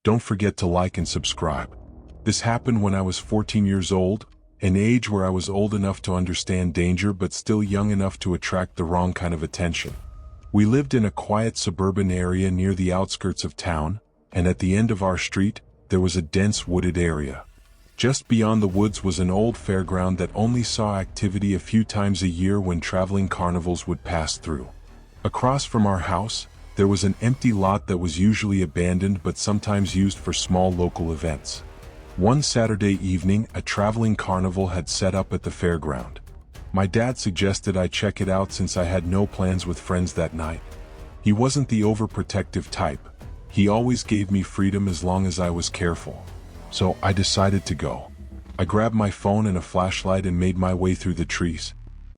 Don't forget to like and subscribe. This happened when I was 14 years old, an age where I was old enough to understand danger but still young enough to attract the wrong kind of attention. We lived in a quiet suburban area near the outskirts of town, and at the end of our street, there was a dense wooded area. Just beyond the woods was an old fairground that only saw activity a few times a year when traveling carnivals would pass through. Across from our house, there was an empty lot that was usually abandoned but sometimes used for small local events. One Saturday evening, a traveling carnival had set up at the fairground. My dad suggested I check it out since I had no plans with friends that night. He wasn't the overprotective type. He always gave me freedom as long as I was careful. So I decided to go. I grabbed my phone and a flashlight and made my way through the trees.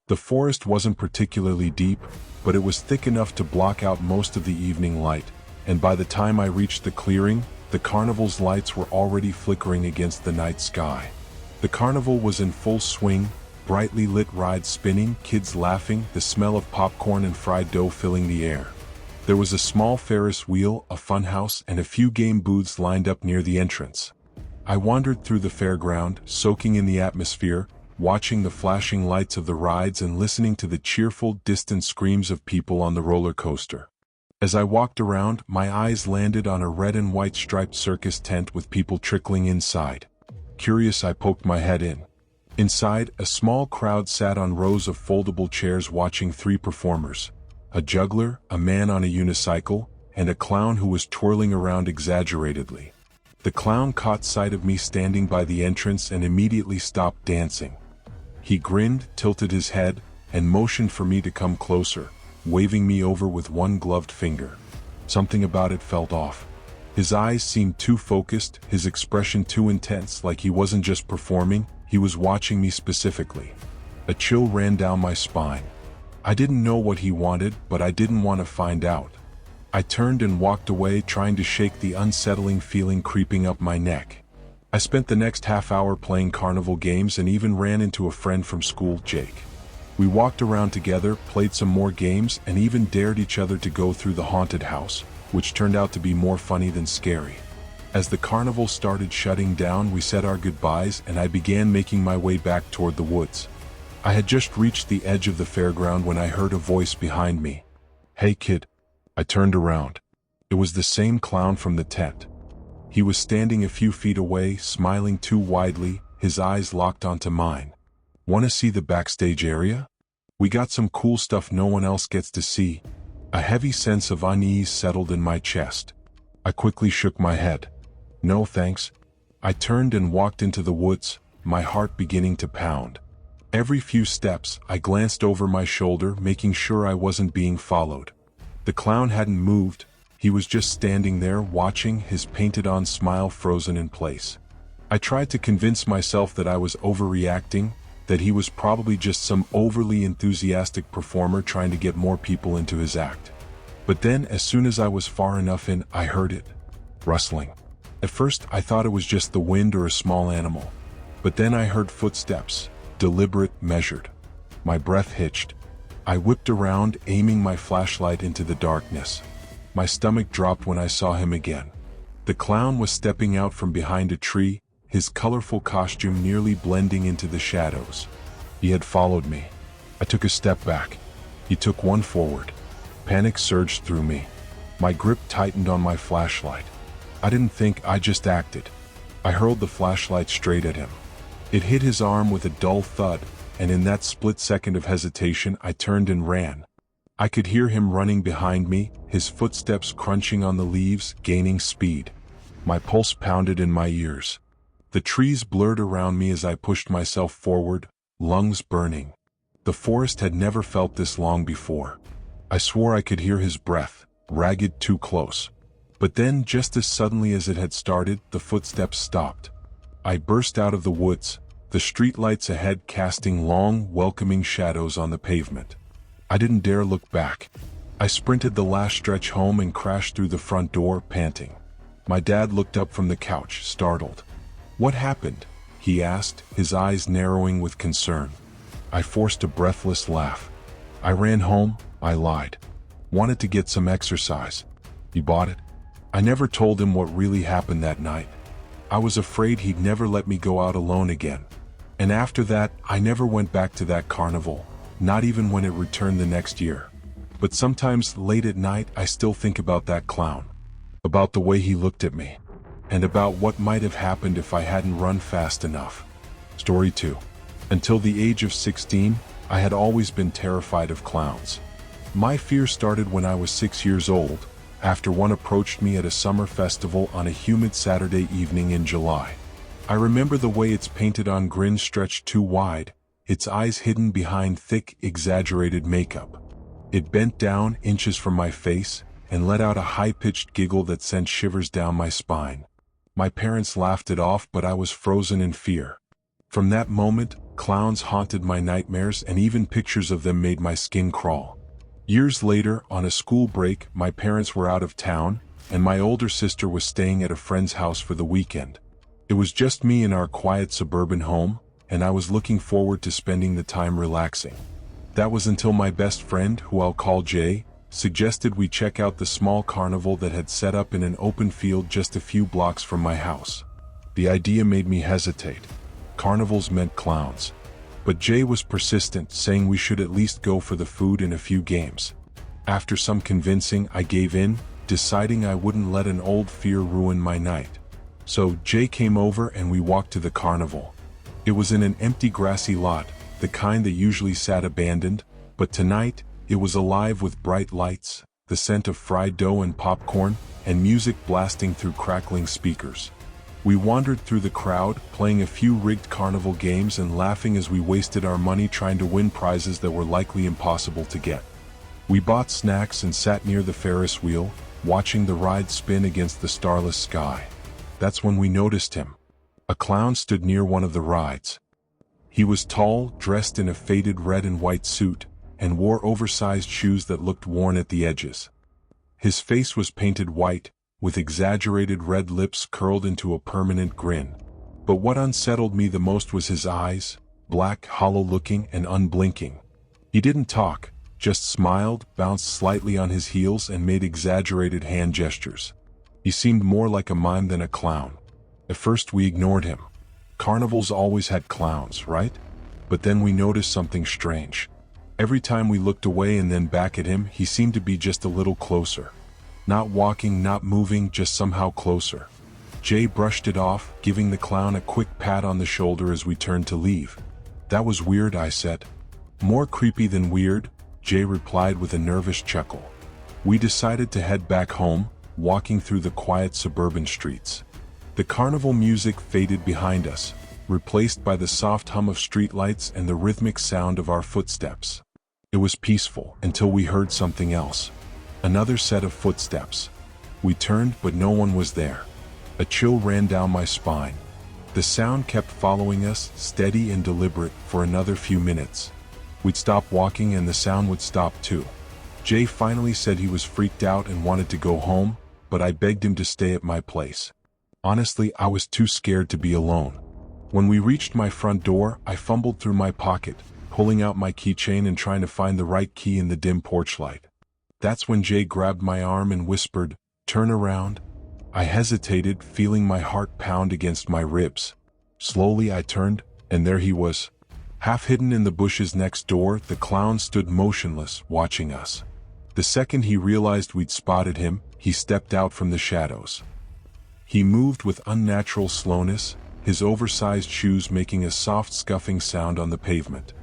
The forest wasn't particularly deep, but it was thick enough to block out most of the evening light, and by the time I reached the clearing, the carnival's lights were already flickering against the night sky. The carnival was in full swing, brightly lit rides spinning, kids laughing, the smell of popcorn and fried dough filling the air. There was a small Ferris wheel, a funhouse, and a few game booths lined up near the entrance. I wandered through the fairground, soaking in the atmosphere, watching the flashing lights of the rides and listening to the cheerful, distant screams of people on the roller coaster. As I walked around, my eyes landed on a red and white striped circus tent with people trickling inside. Curious, I poked my head in. Inside, a small crowd sat on rows of foldable chairs watching three performers: a juggler, a man on a unicycle, and a clown who was twirling around exaggeratedly. The clown caught sight of me standing by the entrance and immediately stopped dancing. He grinned, tilted his head, and motioned for me to come closer, waving me over with one gloved finger. Something about it felt off. His eyes seemed too focused, his expression too intense, like he wasn't just performing, he was watching me specifically. A chill ran down my spine. I didn't know what he wanted, but I didn't want to find out. I turned and walked away, trying to shake the unsettling feeling creeping up my neck. I spent the next half hour playing carnival games and even ran into a friend from school, Jake. We walked around together, played some more games, and even dared each other to go through the haunted house, which turned out to be more funny than scary. As the carnival started shutting down, we said our goodbyes and I began making my way back toward the woods. I had just reached the edge of the fairground when I heard a voice behind me. "Hey kid." I turned around. It was the same clown from the tent. He was standing a few feet away, smiling too widely, his eyes locked onto mine. "Want to see the backstage area? We got some cool stuff no one else gets to see." A heavy sense of unease settled in my chest. I quickly shook my head. "No thanks." I turned and walked into the woods, my heart beginning to pound. Every few steps, I glanced over my shoulder, making sure I wasn't being followed. The clown hadn't moved. He was just standing there, watching, his painted-on smile frozen in place. I tried to convince myself that I was overreacting, that he was probably just some overly enthusiastic performer trying to get more people into his act. But then, as soon as I was far enough in, I heard it. Rustling. At first, I thought it was just the wind or a small animal. But then I heard footsteps, deliberate, measured. My breath hitched. I whipped around, aiming my flashlight into the darkness. My stomach dropped when I saw him again. The clown was stepping out from behind a tree, his colorful costume nearly blending into the shadows. He had followed me. I took a step back. He took one forward. Panic surged through me. My grip tightened on my flashlight. I didn't think, I just acted. I hurled the flashlight straight at him. It hit his arm with a dull thud, and in that split second of hesitation, I turned and ran. I could hear him running behind me, his footsteps crunching on the leaves, gaining speed. My pulse pounded in my ears. The trees blurred around me as I pushed myself forward, lungs burning. The forest had never felt this long before. I swore I could hear his breath, ragged, too close. But then, just as suddenly as it had started, the footsteps stopped. I burst out of the woods, the streetlights ahead casting long, welcoming shadows on the pavement. I didn't dare look back. I sprinted the last stretch home and crashed through the front door, panting. My dad looked up from the couch, startled. "What happened?" he asked, his eyes narrowing with concern. I forced a breathless laugh. "I ran home," I lied. "Wanted to get some exercise." "You bought it?" I never told him what really happened that night. I was afraid he'd never let me go out alone again. And after that, I never went back to that carnival, not even when it returned the next year. But sometimes late at night, I still think about that clown, about the way he looked at me, and about what might have happened if I hadn't run fast enough. Story 2. Until the age of 16, I had always been terrified of clowns. My fear started when I was 6 years old, after one approached me at a summer festival on a humid Saturday evening in July. I remember the way its painted-on grin stretched too wide, its eyes hidden behind thick, exaggerated makeup. It bent down inches from my face and let out a high-pitched giggle that sent shivers down my spine. My parents laughed it off, but I was frozen in fear. From that moment, clowns haunted my nightmares, and even pictures of them made my skin crawl. Years later, on a school break, my parents were out of town, and my older sister was staying at a friend's house for the weekend. It was just me in our quiet suburban home, and I was looking forward to spending the time relaxing. That was until my best friend, who I'll call Jay, suggested we check out the small carnival that had set up in an open field just a few blocks from my house. The idea made me hesitate. Carnivals meant clowns. But Jay was persistent, saying we should at least go for the food and a few games. After some convincing, I gave in, deciding I wouldn't let an old fear ruin my night. So Jay came over and we walked to the carnival. It was in an empty grassy lot, the kind that usually sat abandoned, but tonight, it was alive with bright lights, the scent of fried dough and popcorn, and music blasting through crackling speakers. We wandered through the crowd, playing a few rigged carnival games and laughing as we wasted our money trying to win prizes that were likely impossible to get. We bought snacks and sat near the Ferris wheel, watching the ride spin against the starless sky. That's when we noticed him. A clown stood near one of the rides. He was tall, dressed in a faded red and white suit, and wore oversized shoes that looked worn at the edges. His face was painted white, with exaggerated red lips curled into a permanent grin. But what unsettled me the most was his eyes, black, hollow-looking, and unblinking. He didn't talk, just smiled, bounced slightly on his heels, and made exaggerated hand gestures. He seemed more like a mime than a clown. At first we ignored him. Carnivals always had clowns, right? But then we noticed something strange. Every time we looked away and then back at him, he seemed to be just a little closer. Not walking, not moving, just somehow closer. Jay brushed it off, giving the clown a quick pat on the shoulder as we turned to leave. "That was weird," I said. "More creepy than weird," Jay replied with a nervous chuckle. We decided to head back home, walking through the quiet suburban streets. The carnival music faded behind us, replaced by the soft hum of streetlights and the rhythmic sound of our footsteps. It was peaceful until we heard something else. Another set of footsteps. We turned, but no one was there. A chill ran down my spine. The sound kept following us, steady and deliberate, for another few minutes. We'd stop walking and the sound would stop too. Jay finally said he was freaked out and wanted to go home, but I begged him to stay at my place. Honestly, I was too scared to be alone. When we reached my front door, I fumbled through my pocket, pulling out my keychain and trying to find the right key in the dim porch light. That's when Jay grabbed my arm and whispered, "Turn around." I hesitated, feeling my heart pound against my ribs. Slowly I turned, and there he was. Half hidden in the bushes next door, the clown stood motionless, watching us. The second he realized we'd spotted him, he stepped out from the shadows. He moved with unnatural slowness, his oversized shoes making a soft scuffing sound on the pavement.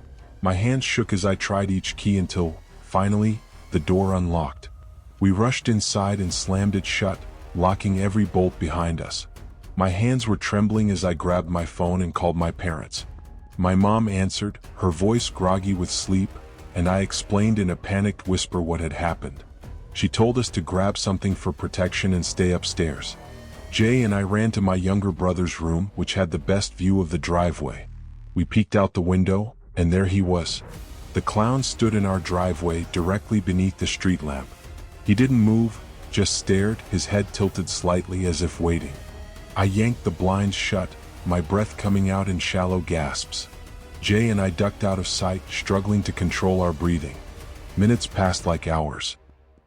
My hands shook as I tried each key until, finally, the door unlocked. We rushed inside and slammed it shut, locking every bolt behind us. My hands were trembling as I grabbed my phone and called my parents. My mom answered, her voice groggy with sleep, and I explained in a panicked whisper what had happened. She told us to grab something for protection and stay upstairs. Jay and I ran to my younger brother's room, which had the best view of the driveway. We peeked out the window, and there he was. The clown stood in our driveway directly beneath the street lamp. He didn't move, just stared, his head tilted slightly as if waiting. I yanked the blinds shut, my breath coming out in shallow gasps. Jay and I ducked out of sight, struggling to control our breathing. Minutes passed like hours.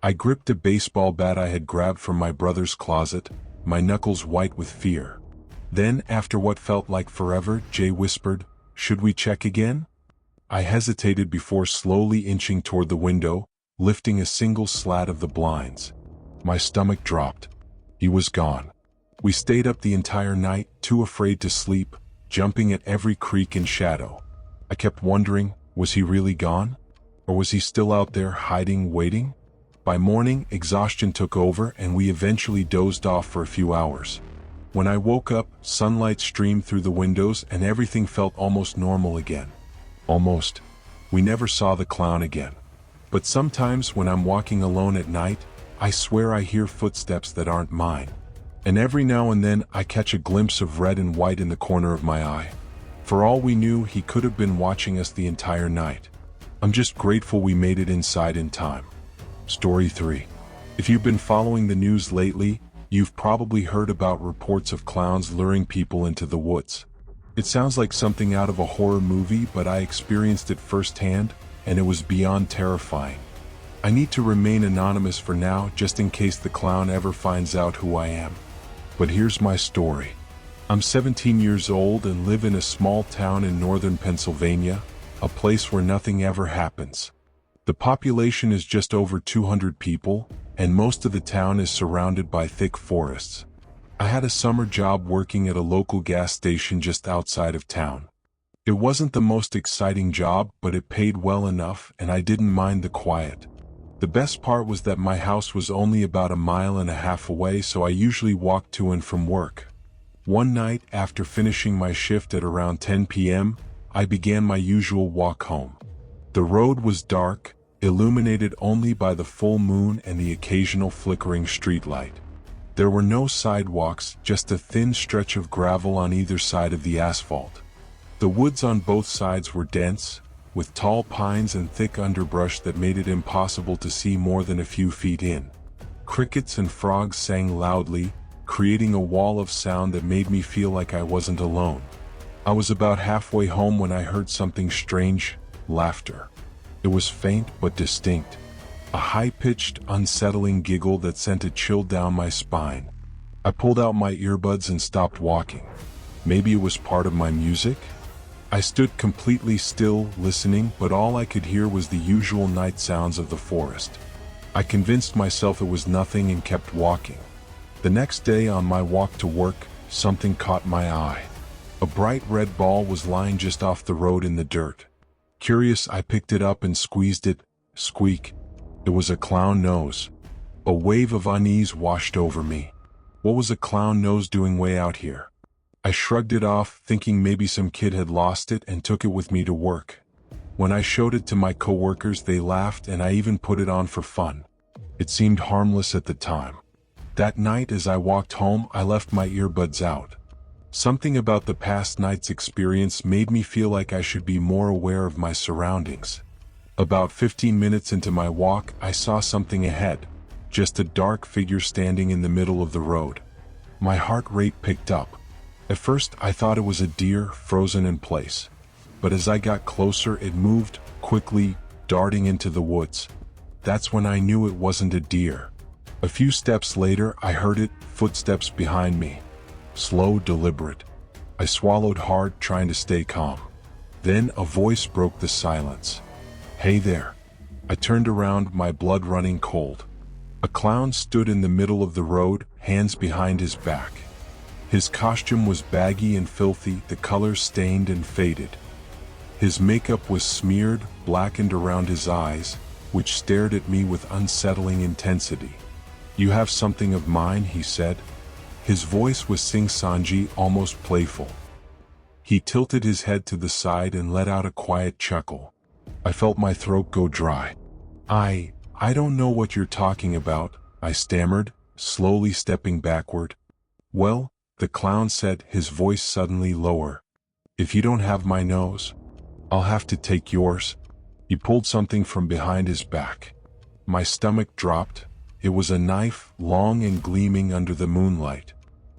I gripped a baseball bat I had grabbed from my brother's closet, my knuckles white with fear. Then, after what felt like forever, Jay whispered, "Should we check again?" I hesitated before slowly inching toward the window, lifting a single slat of the blinds. My stomach dropped. He was gone. We stayed up the entire night, too afraid to sleep, jumping at every creak and shadow. I kept wondering, was he really gone? Or was he still out there hiding, waiting? By morning, exhaustion took over and we eventually dozed off for a few hours. When I woke up, sunlight streamed through the windows and everything felt almost normal again. Almost. We never saw the clown again. But sometimes when I'm walking alone at night, I swear I hear footsteps that aren't mine. And every now and then I catch a glimpse of red and white in the corner of my eye. For all we knew, he could have been watching us the entire night. I'm just grateful we made it inside in time. Story 3. If you've been following the news lately, you've probably heard about reports of clowns luring people into the woods. It sounds like something out of a horror movie, but I experienced it firsthand, and it was beyond terrifying. I need to remain anonymous for now, just in case the clown ever finds out who I am. But here's my story. I'm 17 years old and live in a small town in northern Pennsylvania, a place where nothing ever happens. The population is just over 200 people, and most of the town is surrounded by thick forests. I had a summer job working at a local gas station just outside of town. It wasn't the most exciting job, but it paid well enough, and I didn't mind the quiet. The best part was that my house was only about 1.5 miles away, so I usually walked to and from work. One night, after finishing my shift at around 10 p.m., I began my usual walk home. The road was dark, illuminated only by the full moon and the occasional flickering streetlight. There were no sidewalks, just a thin stretch of gravel on either side of the asphalt. The woods on both sides were dense, with tall pines and thick underbrush that made it impossible to see more than a few feet in. Crickets and frogs sang loudly, creating a wall of sound that made me feel like I wasn't alone. I was about halfway home when I heard something strange: laughter. It was faint but distinct, a high-pitched, unsettling giggle that sent a chill down my spine. I pulled out my earbuds and stopped walking. Maybe it was part of my music? I stood completely still, listening, but all I could hear was the usual night sounds of the forest. I convinced myself it was nothing and kept walking. The next day on my walk to work, something caught my eye. A bright red ball was lying just off the road in the dirt. Curious, I picked it up and squeezed it. Squeak. It was a clown nose. A wave of unease washed over me. What was a clown nose doing way out here? I shrugged it off, thinking maybe some kid had lost it and took it with me to work. When I showed it to my coworkers, they laughed, and I even put it on for fun. It seemed harmless at the time. That night, as I walked home, I left my earbuds out. Something about the past night's experience made me feel like I should be more aware of my surroundings. About 15 minutes into my walk, I saw something ahead, just a dark figure standing in the middle of the road. My heart rate picked up. At first, I thought it was a deer frozen in place. But as I got closer, it moved, quickly, darting into the woods. That's when I knew it wasn't a deer. A few steps later, I heard it, footsteps behind me. Slow, deliberate. I swallowed hard, trying to stay calm. Then a voice broke the silence. "Hey there." I turned around, my blood running cold. A clown stood in the middle of the road, hands behind his back. His costume was baggy and filthy, the colors stained and faded. His makeup was smeared, blackened around his eyes, which stared at me with unsettling intensity. "You have something of mine," he said. His voice was sing-songy, almost playful. He tilted his head to the side and let out a quiet chuckle. I felt my throat go dry. I don't know what you're talking about," I stammered, slowly stepping backward. "Well," the clown said, his voice suddenly lower, "if you don't have my nose, I'll have to take yours." He pulled something from behind his back. My stomach dropped. It was a knife, long and gleaming under the moonlight.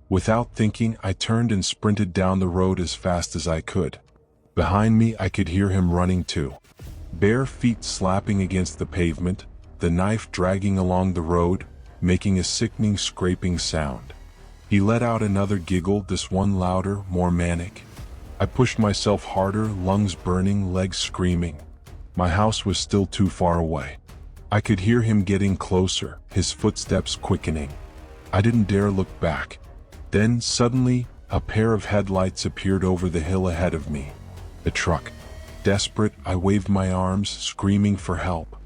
Without thinking, I turned and sprinted down the road as fast as I could. Behind me, I could hear him running too. Bare feet slapping against the pavement, the knife dragging along the road, making a sickening scraping sound. He let out another giggle, this one louder, more manic. I pushed myself harder, lungs burning, legs screaming. My house was still too far away. I could hear him getting closer, his footsteps quickening. I didn't dare look back. Then, suddenly, a pair of headlights appeared over the hill ahead of me. A truck. Desperate, I waved my arms, screaming for help.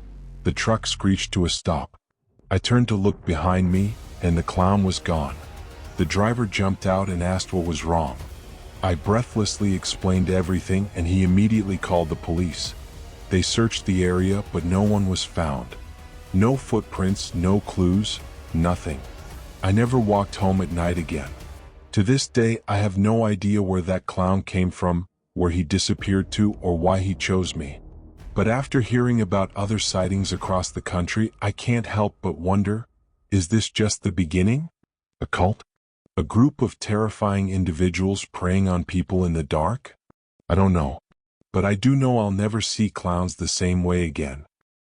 The truck screeched to a stop. I turned to look behind me, and the clown was gone. The driver jumped out and asked what was wrong. I breathlessly explained everything, and he immediately called the police. They searched the area, but no one was found. No footprints, no clues, nothing. I never walked home at night again. To this day, I have no idea where that clown came from, where he disappeared to, or why he chose me. But after hearing about other sightings across the country, I can't help but wonder, is this just the beginning? A cult? A group of terrifying individuals preying on people in the dark? I don't know. But I do know I'll never see clowns the same way again.